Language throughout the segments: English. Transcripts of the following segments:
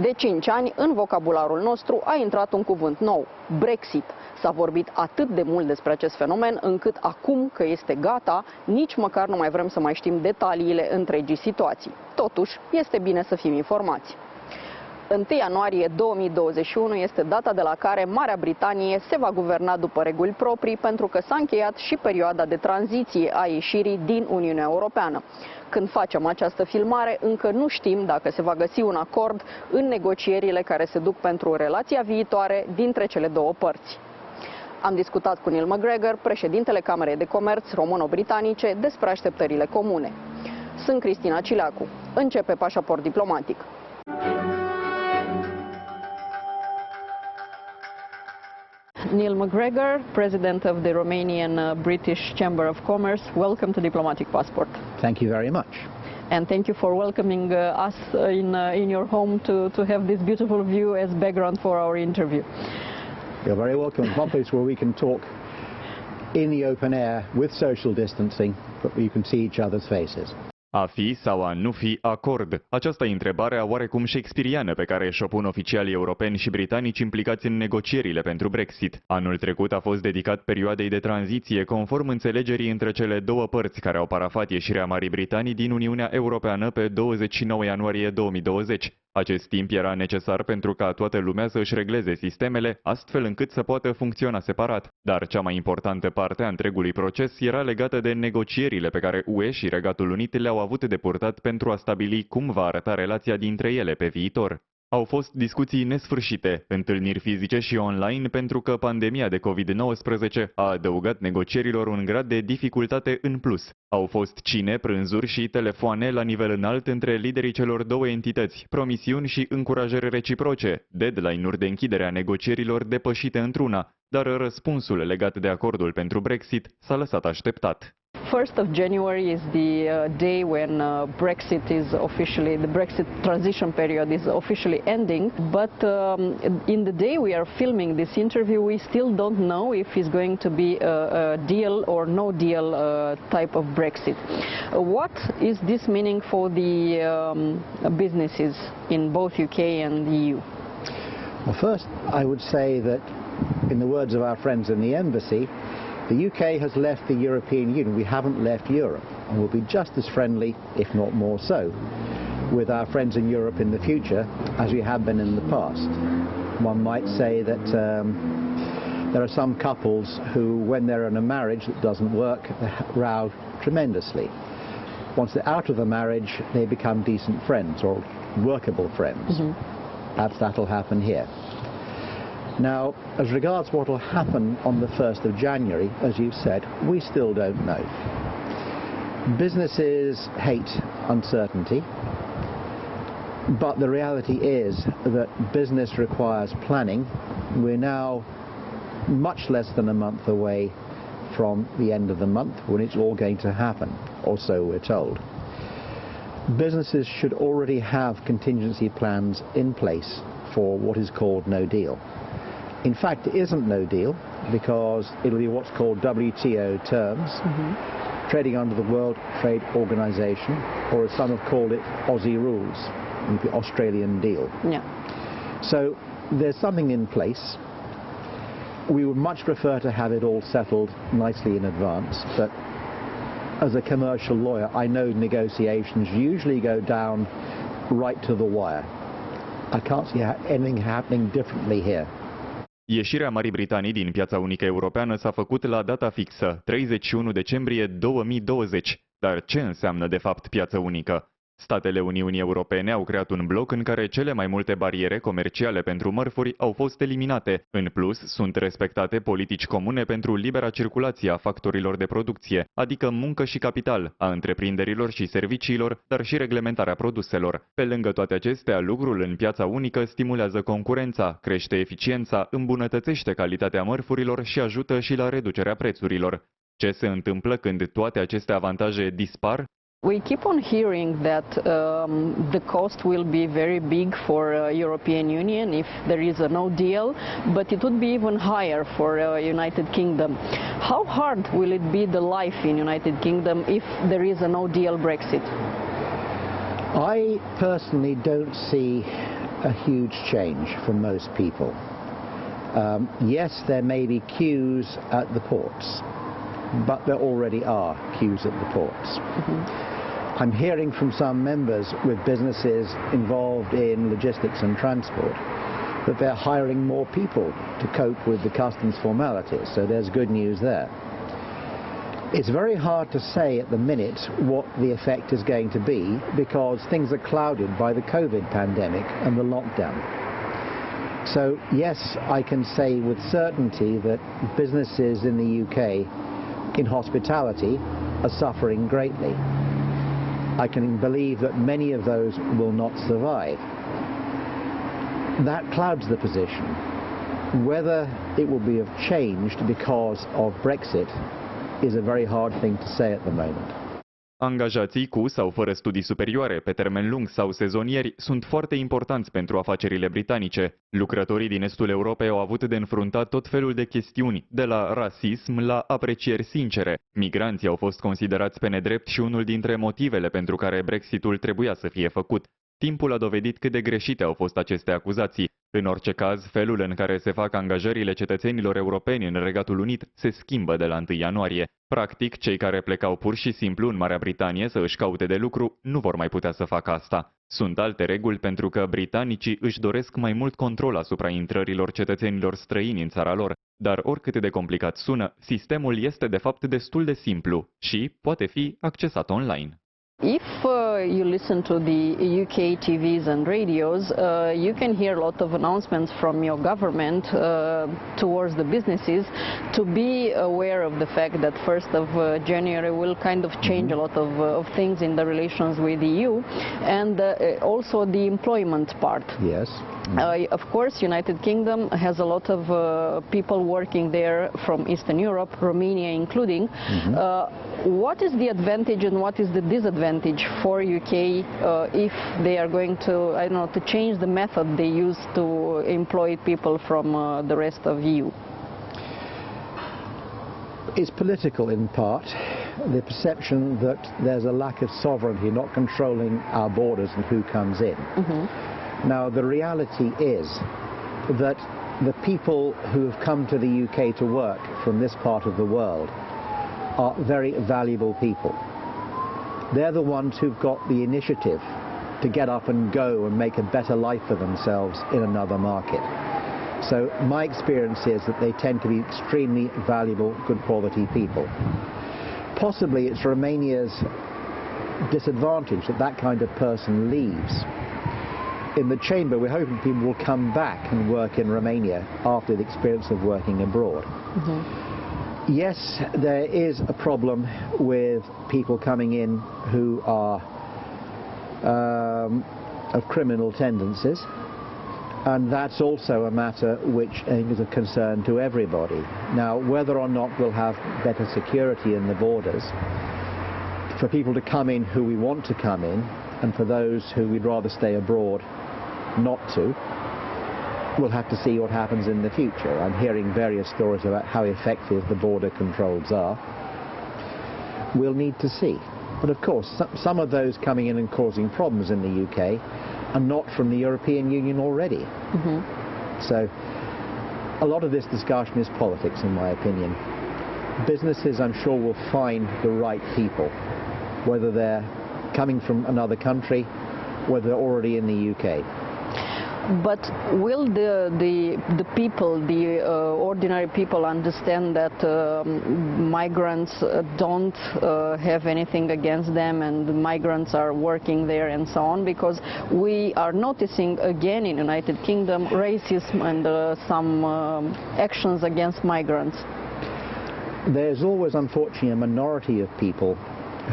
De 5 ani, în vocabularul nostru a intrat un cuvânt nou, Brexit. S-a vorbit atât de mult despre acest fenomen, încât acum că este gata, nici măcar nu mai vrem să mai știm detaliile întregii situații. Totuși, este bine să fim informați. 1 ianuarie 2021 este data de la care Marea Britanie se va guverna după reguli proprii, pentru că s-a încheiat și perioada de tranziție a ieșirii din Uniunea Europeană. Când facem această filmare, încă nu știm dacă se va găsi un acord în negocierile care se duc pentru relația viitoare dintre cele două părți. Am discutat cu Neil McGregor, președintele Camerei de Comerţ Româno-Britanice, despre așteptările comune. Sunt Cristina Cileacu. Începe Pașaport diplomatic. Neil McGregor, President of the Romanian British Chamber of Commerce, welcome to Diplomatic Passport. Thank you very much. And thank you for welcoming us in your home to have this beautiful view as background for our interview. You're very welcome. One place where we can talk in the open air with social distancing, but you can see each other's faces. A fi sau a nu fi acord? Aceasta e întrebarea oarecum shakespeariană pe care și-o pun oficialii europeni și britanici implicați în negocierile pentru Brexit. Anul trecut a fost dedicat perioadei de tranziție, conform înțelegerii între cele două părți care au parafat ieșirea Marii Britanii din Uniunea Europeană pe 29 ianuarie 2020. Acest timp era necesar pentru ca toată lumea să își regleze sistemele, astfel încât să poată funcționa separat. Dar cea mai importantă parte a întregului proces era legată de negocierile pe care UE și Regatul Unit le-au avut de purtat pentru a stabili cum va arăta relația dintre ele pe viitor. Au fost discuții nesfârșite, întâlniri fizice și online, pentru că pandemia de COVID-19 a adăugat negocierilor un grad de dificultate în plus. Au fost cine, prânzuri și telefoane la nivel înalt între liderii celor două entități, promisiuni și încurajări reciproce, deadline-uri de închidere a negocierilor depășite într-una, dar răspunsul legat de acordul pentru Brexit s-a lăsat așteptat. 1st of January is the day when the Brexit transition period is officially ending. But in the day we are filming this interview, we still don't know if it's going to be a deal or no deal type of Brexit. What is this meaning for the businesses in both UK and the EU? Well, first, I would say that, in the words of our friends in the embassy, the UK has left the European Union. We haven't left Europe, and we'll be just as friendly, if not more so, with our friends in Europe in the future as we have been in the past. One might say that there are some couples who, when they're in a marriage that doesn't work, they row tremendously. Once they're out of the marriage, they become decent friends or workable friends. Perhaps that'll happen here. Now, as regards what will happen on the 1st of January, as you've said, we still don't know. Businesses hate uncertainty, but the reality is that business requires planning. We're now much less than a month away from the end of the month when it's all going to happen, or so we're told. Businesses should already have contingency plans in place for what is called no deal. In fact, it isn't no deal because it'll be what's called WTO terms, trading under the World Trade Organization, or as some have called it, Aussie rules, the Australian deal. Yeah. So there's something in place. We would much prefer to have it all settled nicely in advance, but as a commercial lawyer, I know negotiations usually go down right to the wire. I can't see anything happening differently here. Ieșirea Marii Britanii din piața unică europeană s-a făcut la data fixă, 31 decembrie 2020. Dar ce înseamnă de fapt piață unică? Statele Uniunii Europene au creat un bloc în care cele mai multe bariere comerciale pentru mărfuri au fost eliminate. În plus, sunt respectate politici comune pentru libera circulație a factorilor de producție, adică muncă și capital, a întreprinderilor și serviciilor, dar și reglementarea produselor. Pe lângă toate acestea, lucrul în piața unică stimulează concurența, crește eficiența, îmbunătățește calitatea mărfurilor și ajută și la reducerea prețurilor. Ce se întâmplă când toate aceste avantaje dispar? We keep on hearing that the cost will be very big for European Union if there is a no deal, but it would be even higher for United Kingdom. How hard will it be the life in United Kingdom if there is a no deal Brexit? I personally don't see a huge change for most people. Yes, there may be queues at the ports, but there already are queues at the ports. I'm hearing from some members with businesses involved in logistics and transport that they're hiring more people to cope with the customs formalities, so there's good news there. It's very hard to say at the minute what the effect is going to be because things are clouded by the COVID pandemic and the lockdown. So yes, I can say with certainty that businesses in the UK in hospitality are suffering greatly. I can believe that many of those will not survive. That clouds the position. Whether it will be changed because of Brexit is a very hard thing to say at the moment. Angajații cu sau fără studii superioare, pe termen lung sau sezonieri, sunt foarte importanți pentru afacerile britanice. Lucrătorii din estul Europei au avut de înfruntat tot felul de chestiuni, de la rasism la aprecieri sincere. Migranții au fost considerați pe nedrept și unul dintre motivele pentru care Brexit-ul trebuia să fie făcut. Timpul a dovedit cât de greșite au fost aceste acuzații. În orice caz, felul în care se fac angajările cetățenilor europeni în Regatul Unit se schimbă de la 1 ianuarie. Practic, cei care plecau pur și simplu în Marea Britanie să își caute de lucru nu vor mai putea să facă asta. Sunt alte reguli pentru că britanicii își doresc mai mult control asupra intrărilor cetățenilor străini în țara lor, dar oricât de complicat sună, sistemul este de fapt destul de simplu și poate fi accesat online. If you listen to the UK TVs and radios, you can hear a lot of announcements from your government towards the businesses to be aware of the fact that 1st of January will kind of change a lot of things in the relations with the EU and also the employment part. Yes. Of course, United Kingdom has a lot of people working there from Eastern Europe, Romania including. What is the advantage and what is the disadvantage for UK if they are going to, I don't know, to change the method they use to employ people from the rest of EU? It's political in part, the perception that there's a lack of sovereignty, not controlling our borders and who comes in. Now, the reality is that the people who have come to the UK to work from this part of the world are very valuable people. They're the ones who've got the initiative to get up and go and make a better life for themselves in another market. So my experience is that they tend to be extremely valuable, good quality people. Possibly it's Romania's disadvantage that that kind of person leaves. In the chamber, we're hoping people will come back and work in Romania after the experience of working abroad. Yes, there is a problem with people coming in who are of criminal tendencies, and that's also a matter which I think is of concern to everybody. Now, whether or not we'll have better security in the borders, for people to come in who we want to come in, and for those who we'd rather stay abroad not to, we'll have to see what happens in the future. I'm hearing various stories about how effective the border controls are. We'll need to see. But of course, some of those coming in and causing problems in the UK are not from the European Union already. So a lot of this discussion is politics, in my opinion. Businesses, I'm sure, will find the right people, whether they're coming from another country, whether they're already in the UK. But will the people, the ordinary people, understand that migrants don't have anything against them and the migrants are working there and so on? Because we are noticing again in United Kingdom racism and some actions against migrants. There's always, unfortunately, a minority of people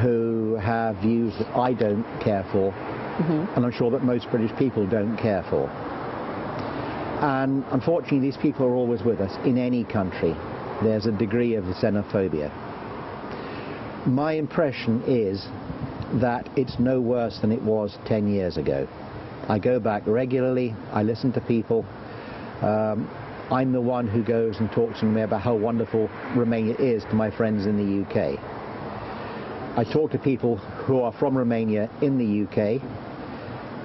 who have views that I don't care for, and I'm sure that most British people don't care for. And unfortunately, these people are always with us in any country. There's a degree of xenophobia. My impression is that it's no worse than it was 10 years ago. I go back regularly, I listen to people. I'm the one who goes and talks to me about how wonderful Romania is to my friends in the UK. I talk to people who are from Romania in the UK,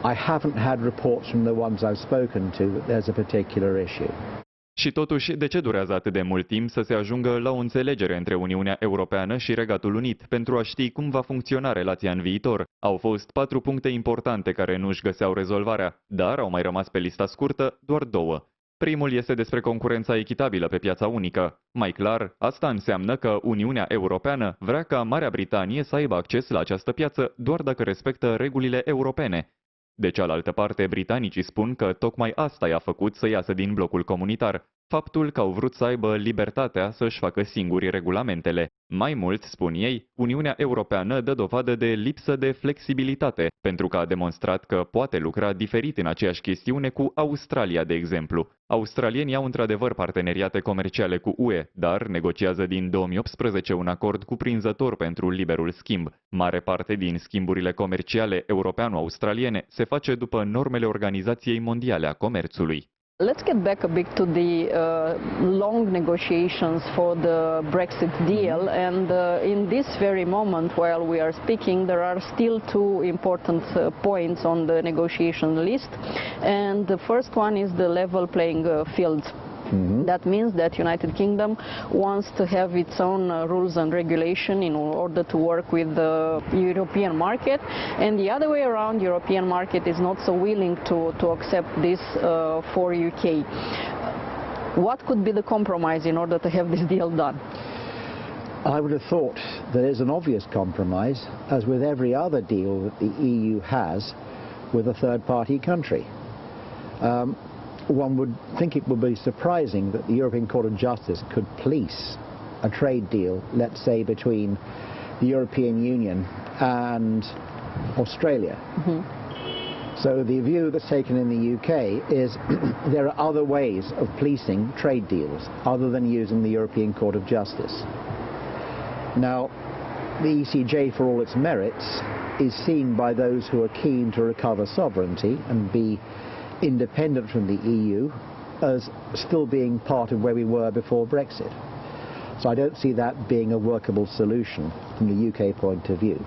I haven't had reports from the ones I've spoken to that there's a particular issue. Și totuși, de ce durează atât de mult timp să se ajungă la o înțelegere între Uniunea Europeană și Regatul Unit pentru a ști cum va funcționa relația în viitor? Au fost 4 puncte importante care nu își găseau rezolvarea, dar au mai rămas pe lista scurtă doar 2. Primul este despre concurența echitabilă pe piața unică. Mai clar, asta înseamnă că Uniunea Europeană vrea ca Marea Britanie să aibă acces la această piață doar dacă respectă regulile europene. De cealaltă parte, britanicii spun că tocmai asta i-a făcut să iasă din blocul comunitar, faptul că au vrut să aibă libertatea să-și facă singuri regulamentele. Mai mult, spun ei, Uniunea Europeană dă dovadă de lipsă de flexibilitate, pentru că a demonstrat că poate lucra diferit în aceeași chestiune cu Australia, de exemplu. Australienii au într-adevăr parteneriate comerciale cu UE, dar negociază din 2018 un acord cuprinzător pentru liberul schimb. Mare parte din schimburile comerciale europeano-australiene se face după normele Organizației Mondiale a Comerțului. Let's get back a bit to the long negotiations for the Brexit deal, and in this very moment while we are speaking there are still 2 important points on the negotiation list, and the first one is the level playing field. That means that United Kingdom wants to have its own rules and regulation in order to work with the European market, and the other way around, European market is not so willing to accept this for UK. What could be the compromise in order to have this deal done? I would have thought there is an obvious compromise, as with every other deal that the EU has with a third-party country. One would think it would be surprising that the European Court of Justice could police a trade deal, let's say, between the European Union and Australia. So the view that's taken in the UK is there are other ways of policing trade deals other than using the European Court of Justice. Now, the ECJ, for all its merits, is seen by those who are keen to recover sovereignty and be independent from the EU as still being part of where we were before Brexit. So I don't see that being a workable solution from the UK point of view.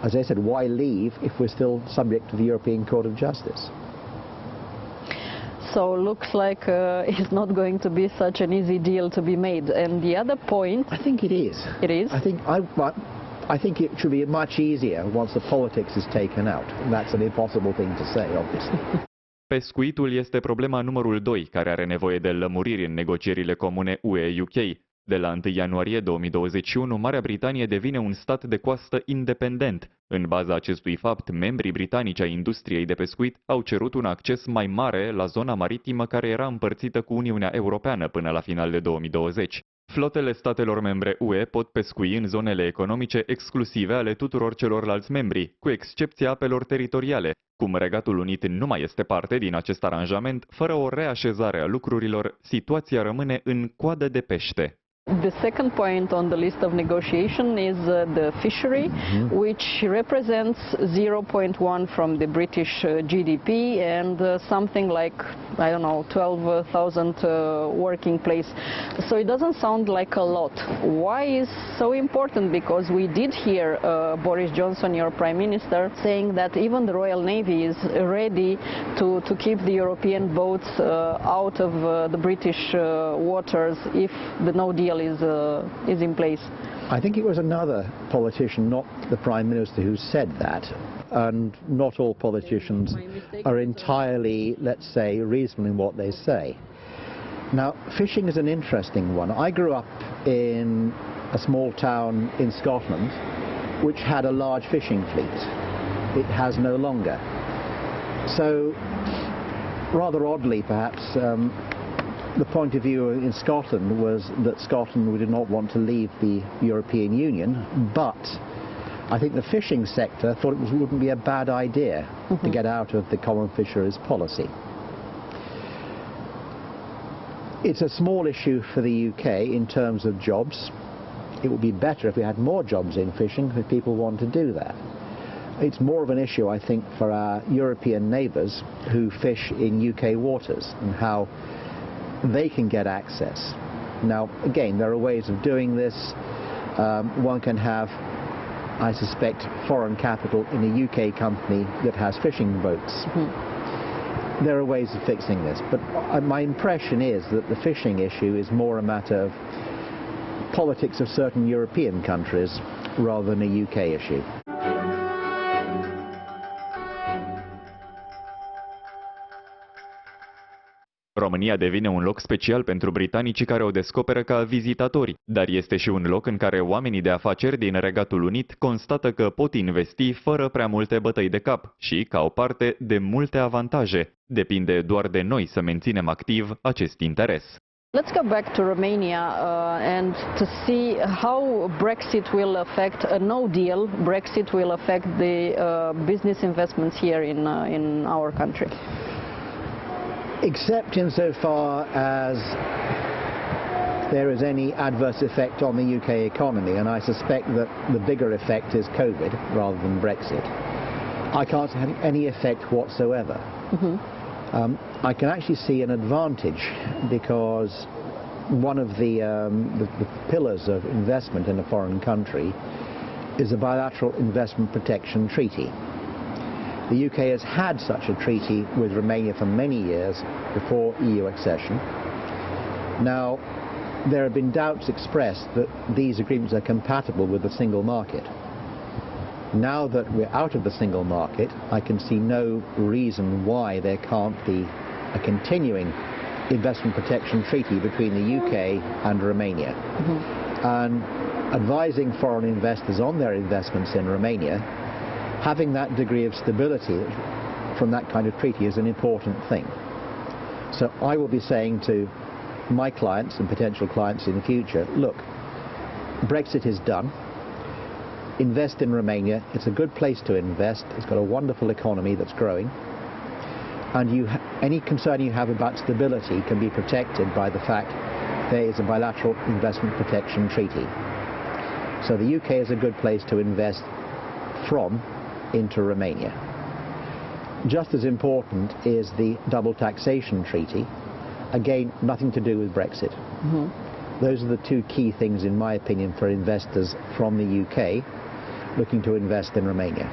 As I said, why leave if we're still subject to the European Court of Justice? So looks like it's not going to be such an easy deal to be made. And the other point... I think it is. It is? I think it should be much easier once the politics is taken out. And that's an impossible thing to say, obviously. Pescuitul este problema numărul 2, care are nevoie de lămuriri în negocierile comune UE-UK. De la 1 ianuarie 2021, Marea Britanie devine un stat de coastă independent. În baza acestui fapt, membrii britanici ai industriei de pescuit au cerut un acces mai mare la zona maritimă care era împărțită cu Uniunea Europeană până la final de 2020. Flotele statelor membre UE pot pescui în zonele economice exclusive ale tuturor celorlalți membri, cu excepția apelor teritoriale. Cum Regatul Unit nu mai este parte din acest aranjament, fără o reașezare a lucrurilor, situația rămâne în coadă de pește. The second point on the list of negotiation is the fishery, which represents 0.1 from the British GDP and something like, I don't know, 12,000 working place. So it doesn't sound like a lot. Why is so important? Because we did hear Boris Johnson, your Prime Minister, saying that even the Royal Navy is ready to keep the European boats out of the British waters if the no deal is in place. I think it was another politician, not the Prime Minister, who said that. And not all politicians are entirely, let's say, reasonable in what they say. Now, fishing is an interesting one. I grew up in a small town in Scotland which had a large fishing fleet. It has no longer. So, rather oddly perhaps, the point of view in Scotland was that Scotland did not want to leave the European Union, but I think the fishing sector thought it wouldn't be a bad idea to get out of the common fisheries policy. It's a small issue for the UK in terms of jobs. It would be better if we had more jobs in fishing if people want to do that. It's more of an issue, I think, for our European neighbours who fish in UK waters and how they can get access. Now, again, there are ways of doing this. One can have I suspect, foreign capital in a UK company that has fishing boats. There are ways of fixing this, but my impression is that the fishing issue is more a matter of politics of certain European countries rather than a UK issue. România devine un loc special pentru britanicii care o descoperă ca vizitatori, dar este și un loc în care oamenii de afaceri din Regatul Unit constată că pot investi fără prea multe bătăi de cap și că au parte de multe avantaje. Depinde doar de noi să menținem activ acest interes. Let's go back to Romania and to see how Brexit will affect a no deal. Brexit will affect the business investments here in our country. Except insofar as there is any adverse effect on the UK economy, and I suspect that the bigger effect is COVID rather than Brexit. I can't see any effect whatsoever. I can actually see an advantage because one of the pillars of investment in a foreign country is a bilateral investment protection treaty. The UK has had such a treaty with Romania for many years before EU accession. Now, there have been doubts expressed that these agreements are compatible with the single market. Now that we're out of the single market, I can see no reason why there can't be a continuing investment protection treaty between the UK and Romania. And advising foreign investors on their investments in Romania, having that degree of stability from that kind of treaty is an important thing. So I will be saying to my clients and potential clients in the future, look, Brexit is done. Invest in Romania. It's a good place to invest. It's got a wonderful economy that's growing. And any concern you have about stability can be protected by the fact there is a bilateral investment protection treaty. So the UK is a good place to invest from into Romania. Just as important is the double taxation treaty. Again, nothing to do with Brexit. Those are the two key things, in my opinion, for investors from the UK looking to invest in Romania.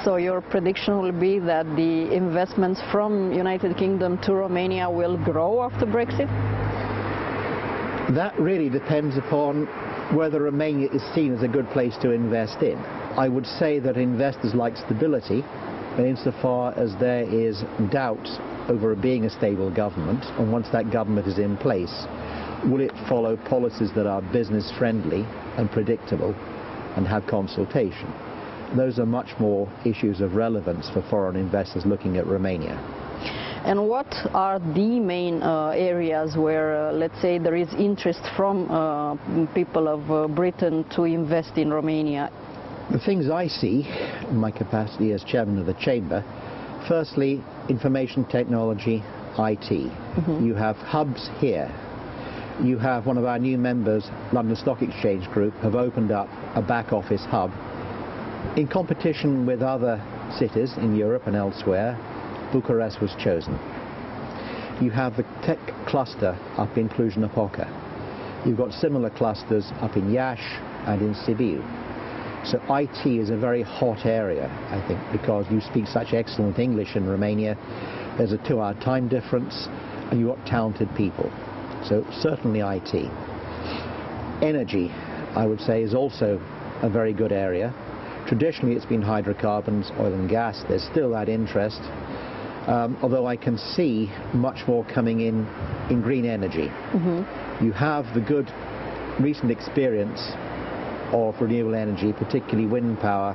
So your prediction will be that the investments from United Kingdom to Romania will grow after Brexit? That really depends upon whether Romania is seen as a good place to invest in. I would say that investors like stability, and insofar as there is doubt over being a stable government, and once that government is in place, will it follow policies that are business friendly and predictable and have consultation? Those are much more issues of relevance for foreign investors looking at Romania. And what are the main areas where, let's say, there is interest from people of Britain to invest in Romania? The things I see in my capacity as chairman of the chamber, firstly, information technology, IT. You have hubs here. You have one of our new members, London Stock Exchange Group, have opened up a back office hub. In competition with other cities in Europe and elsewhere, Bucharest was chosen. You have the tech cluster up in Cluj-Napoca. You've got similar clusters up in Iași and in Sibiu. So IT is a very hot area, I think, because you speak such excellent English in Romania. There's a 2-hour time difference, and you've got talented people. So certainly IT. Energy, I would say, is also a very good area. Traditionally, it's been hydrocarbons, oil and gas. There's still that interest, although I can see much more coming in green energy. You have the good recent experience of renewable energy, particularly wind power,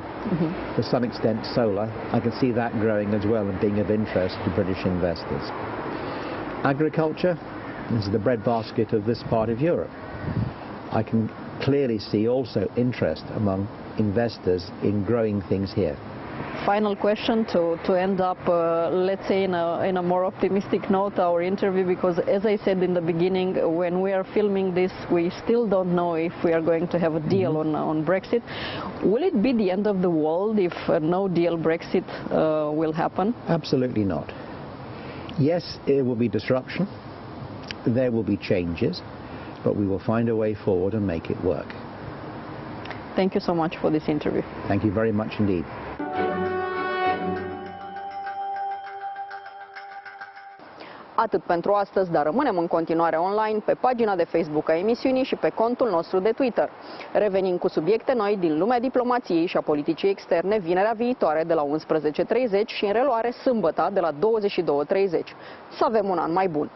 to some extent solar. I can see that growing as well and being of interest to British investors. Agriculture is the breadbasket of this part of Europe. I can clearly see also interest among investors in growing things here. Final question to end up, let's say, in a more optimistic note, our interview, because as I said in the beginning, when we are filming this, we still don't know if we are going to have a deal on Brexit. Will it be the end of the world if a no-deal Brexit will happen? Absolutely not. Yes, there will be disruption, there will be changes, but we will find a way forward and make it work. Thank you so much for this interview. Thank you very much indeed. Atât pentru astăzi, dar rămânem în continuare online pe pagina de Facebook a emisiunii și pe contul nostru de Twitter. Revenim cu subiecte noi din lumea diplomației și a politicii externe vinerea viitoare de la 11:30 și în reluare sâmbătă de la 22:30. Să avem un an mai bun!